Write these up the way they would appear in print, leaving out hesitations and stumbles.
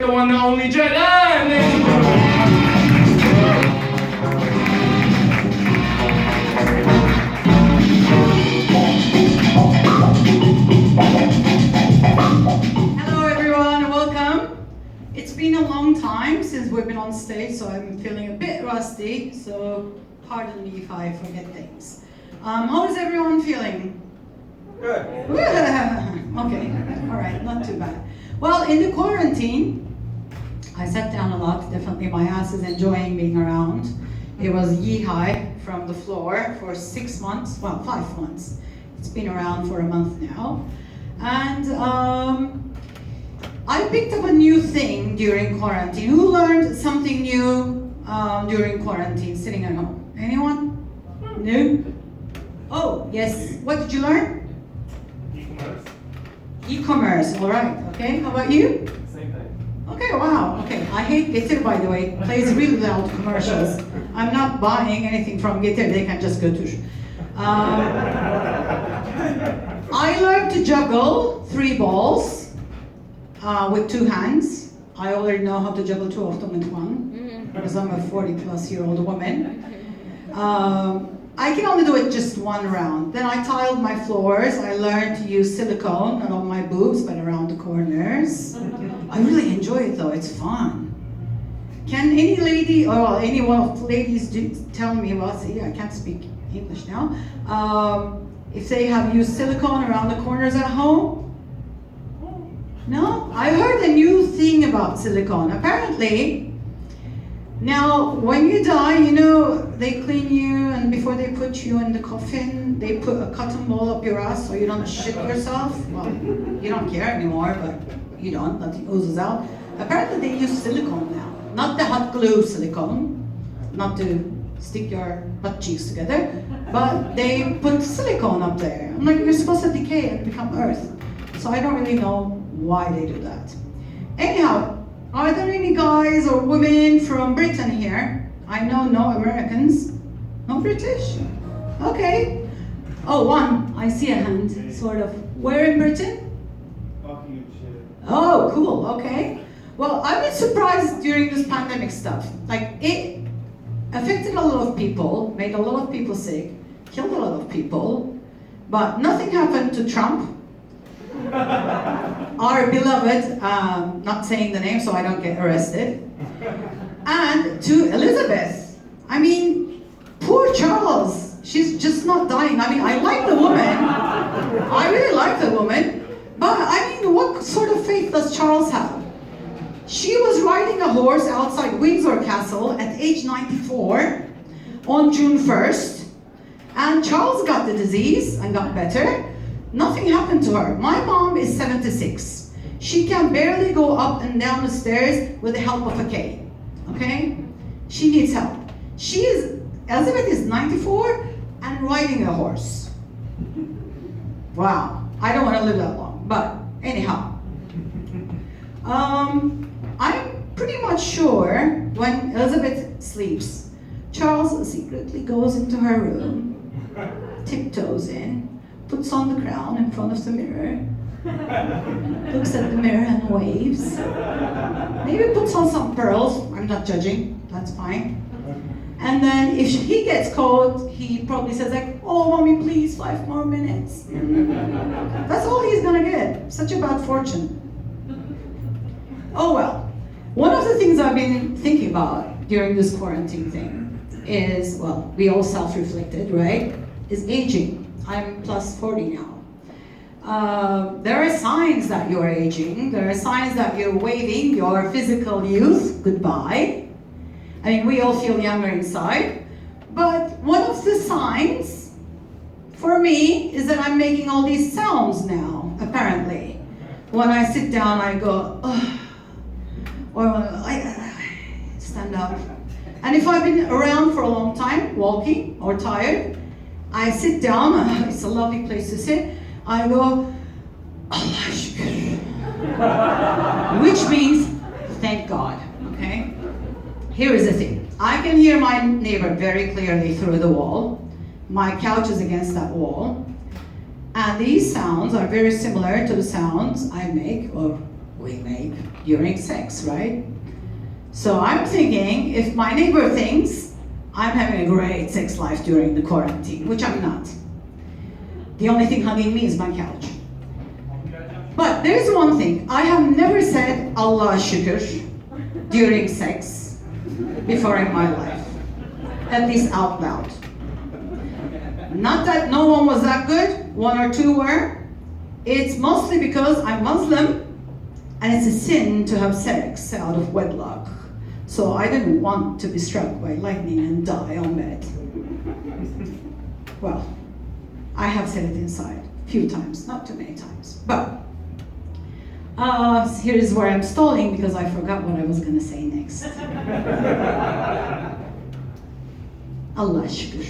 The one, the only Jedi. Hello everyone and welcome. It's been a long time since we've been on stage, so I'm feeling a bit rusty, so pardon me if I forget things. How is everyone feeling? Good. Okay, alright, not too bad. Well, in the quarantine, I sat down a lot. Definitely my ass is enjoying being around. It was yee-high from the floor for 6 months, well, 5 months. It's been around for a month now. And I picked up a new thing during quarantine. Who learned something new during quarantine, sitting at home? Anyone? No? Oh, yes. What did you learn? E-commerce. E-commerce, all right. Okay, how about you? Same thing. Okay, wow, okay. I hate Getir, by the way. It plays really loud commercials. I'm not buying anything from Getir. They can just go to. I learned to juggle 3 balls with 2 hands. I already know how to juggle 2 of them with 1 because I'm a 40-plus-year-old woman. I can only do it just 1 round. Then I tiled my floors. I learned to use silicone, not on my boobs, but around the corners. I really enjoy it though, it's fun. Can any lady, or any one of the ladies tell me, well, see, I can't speak English now, if they have used silicone around the corners at home? No? I heard a new thing about silicone. Apparently, now, when you die, you know, they clean you, and before they put you in the coffin, they put a cotton ball up your ass so you don't shit yourself. Well, you don't care anymore, but you don't, nothing oozes out. Apparently they use silicone now. Not the hot glue silicone, not to stick your butt cheeks together, but they put silicone up there. I'm like, you're supposed to decay and become earth. So I don't really know why they do that. Anyhow, are there any guys or women from Britain here? I know no Americans. No British? Okay. Oh, one. I see a hand, sort of. Where in Britain? Buckinghamshire. Oh, cool. Okay. Well, I've been surprised during this pandemic stuff. Like, it affected a lot of people, made a lot of people sick, killed a lot of people, but nothing happened to Trump. Our beloved, not saying the name so I don't get arrested, and to Elizabeth. I mean, poor Charles, she's just not dying. I mean, I like the woman, I really like the woman, but I mean, what sort of faith does Charles have? She was riding a horse outside Windsor Castle at age 94 on June 1st, and Charles got the disease and got better. Nothing happened to her. My mom is 76. She can barely go up and down the stairs with the help of a cane. Okay? She needs help. Elizabeth is 94 and riding a horse. Wow. I don't want to live that long. But anyhow. I'm pretty much sure when Elizabeth sleeps, Charles secretly goes into her room, tiptoes in, puts on the crown in front of the mirror, looks at the mirror and waves. Maybe puts on some pearls. I'm not judging, that's fine. And then if he gets cold, he probably says like, oh mommy, please, 5 more minutes. That's all he's gonna get. Such a bad fortune. Oh well. One of the things I've been thinking about during this quarantine thing is, well, we all self-reflected, right? Is aging. I'm plus 40 now. There are signs that you're aging. There are signs that you're waving your physical youth goodbye. I mean, we all feel younger inside. But one of the signs for me is that I'm making all these sounds now, apparently. When I sit down, I go, ugh. Or I stand up. And if I've been around for a long time, walking or tired, I sit down, it's a lovely place to sit, I go, Allah shukr. Which means, thank God, okay? Here is the thing. I can hear my neighbor very clearly through the wall. My couch is against that wall. And these sounds are very similar to the sounds I make, or we make during sex, right? So I'm thinking, if my neighbor thinks I'm having a great sex life during the quarantine, which I'm not. The only thing hugging me is my couch. But there's one thing, I have never said Allah shukr during sex before in my life, at least out loud. Not that no one was that good, one or two were. It's mostly because I'm Muslim and it's a sin to have sex out of wedlock. So I didn't want to be struck by lightning and die on bed. Well, I have said it inside a few times, not too many times. But here is where I'm stalling because I forgot what I was going to say next. Allah shukr.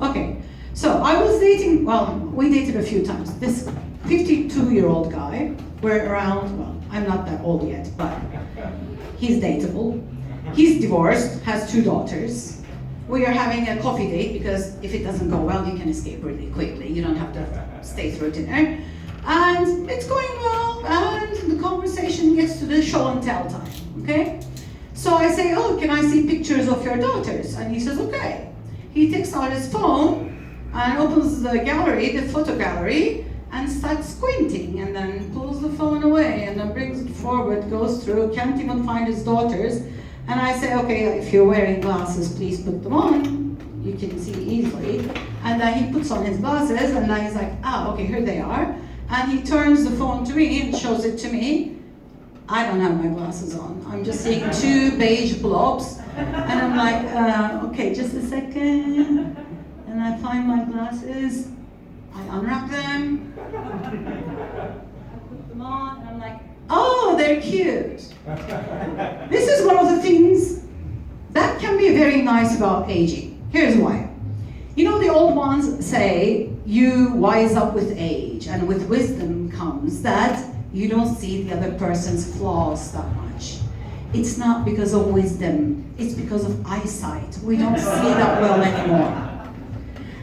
Okay. So I was dating, well, we dated a few times. This 52-year-old guy, we're around, well, I'm not that old yet, but he's dateable. He's divorced, has 2 daughters. We are having a coffee date because if it doesn't go well, you can escape really quickly. You don't have to stay through dinner. And it's going well, and the conversation gets to the show and tell time, okay? So I say, oh, can I see pictures of your daughters? And he says, okay. He takes out his phone and opens the gallery, the photo gallery, and starts squinting, and then pulls the phone away, and then brings it forward, goes through, can't even find his daughters. And I say, okay, if you're wearing glasses, please put them on. You can see easily. And then he puts on his glasses, and then he's like, okay, here they are. And he turns the phone to me and shows it to me. I don't have my glasses on. I'm just seeing 2 beige blobs. And I'm like, okay, just a second. And I find my glasses. I unwrap them. I put them on. And I'm like, oh, they're cute. This is one of the things that can be very nice about aging. Here's why. You know, the old ones say you wise up with age, and with wisdom comes that you don't see the other person's flaws that much. It's not because of wisdom, it's because of eyesight. We don't see that well anymore.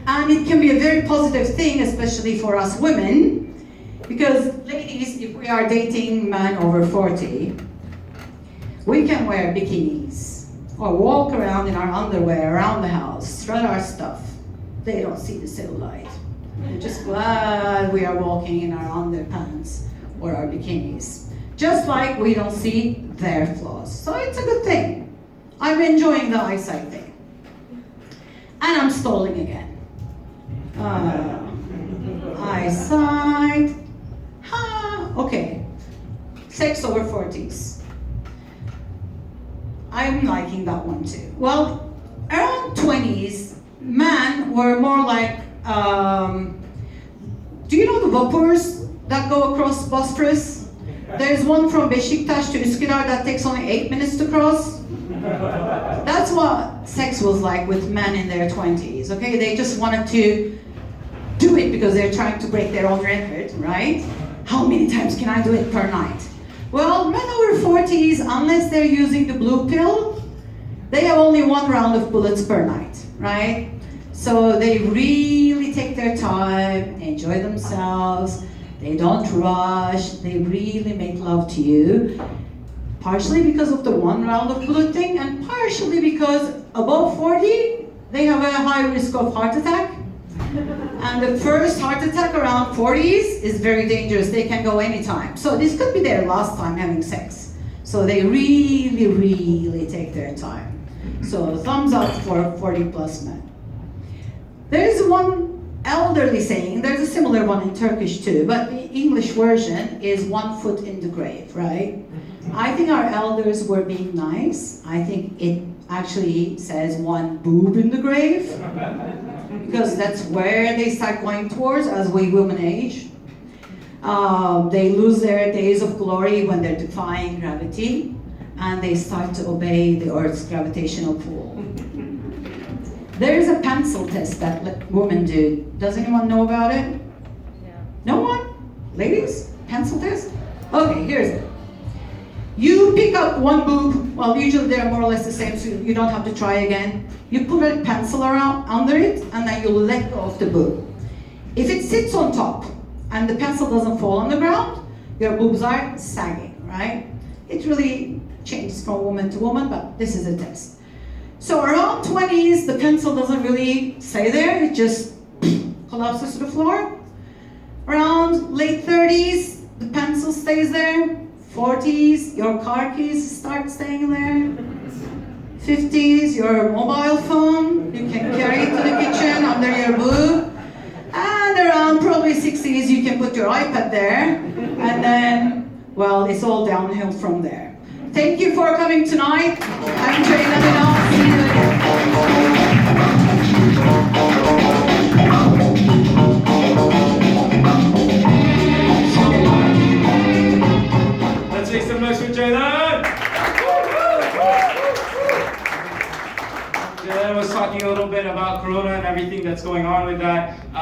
And it can be a very positive thing, especially for us women, because ladies, if we are dating men over 40, we can wear bikinis or walk around in our underwear around the house, strut our stuff. They don't see the cellulite. They're just glad we are walking in our underpants or our bikinis. Just like we don't see their flaws. So it's a good thing. I'm enjoying the eyesight thing. And I'm stalling again. Eyesight. Okay. Sex over 40s. I'm liking that one too. Well, around 20s, men were more like, do you know the vapors that go across Bosphorus? There's one from Beşiktaş to Üsküdar that takes only 8 minutes to cross. That's what sex was like with men in their 20s, okay? They just wanted to do it because they're trying to break their own record, right? How many times can I do it per night? Well, men over 40s, unless they're using the blue pill, they have only 1 round of bullets per night, right? So they really take their time, enjoy themselves, they don't rush, they really make love to you. Partially because of the 1 round of bullet thing, and partially because above 40, they have a high risk of heart attack. And the first heart attack around 40s is very dangerous. They can go anytime. So this could be their last time having sex. So they really, really take their time. So thumbs up for 40 plus men. There's one elderly saying, there's a similar one in Turkish too, but the English version is 1 foot in the grave, right? I think our elders were being nice. I think it actually says 1 boob in the grave, because that's where they start going towards as we women age. They lose their days of glory when they're defying gravity, and they start to obey the Earth's gravitational pull. There is a pencil test that women do. Does anyone know about it? Yeah. No one? Ladies? Pencil test? Okay, here's it. You pick up 1 boob, well usually they're more or less the same, so you don't have to try again. You put a pencil around under it, and then you let go of the boob. If it sits on top, and the pencil doesn't fall on the ground, your boobs are sagging, right? It really changes from woman to woman, but this is a test. So around 20s, the pencil doesn't really stay there, it just collapses to the floor. Around late 30s, the pencil stays there. 40s, your car keys start staying there. 50s, your mobile phone, you can carry it to the kitchen under your boob. And around probably 60s, you can put your iPad there. And then, well, it's all downhill from there. Thank you for coming tonight. I'm Jay Lamino. See you again. Let's make some noise for Jaylen. Jaylen was talking a little bit about Corona and everything that's going on with that.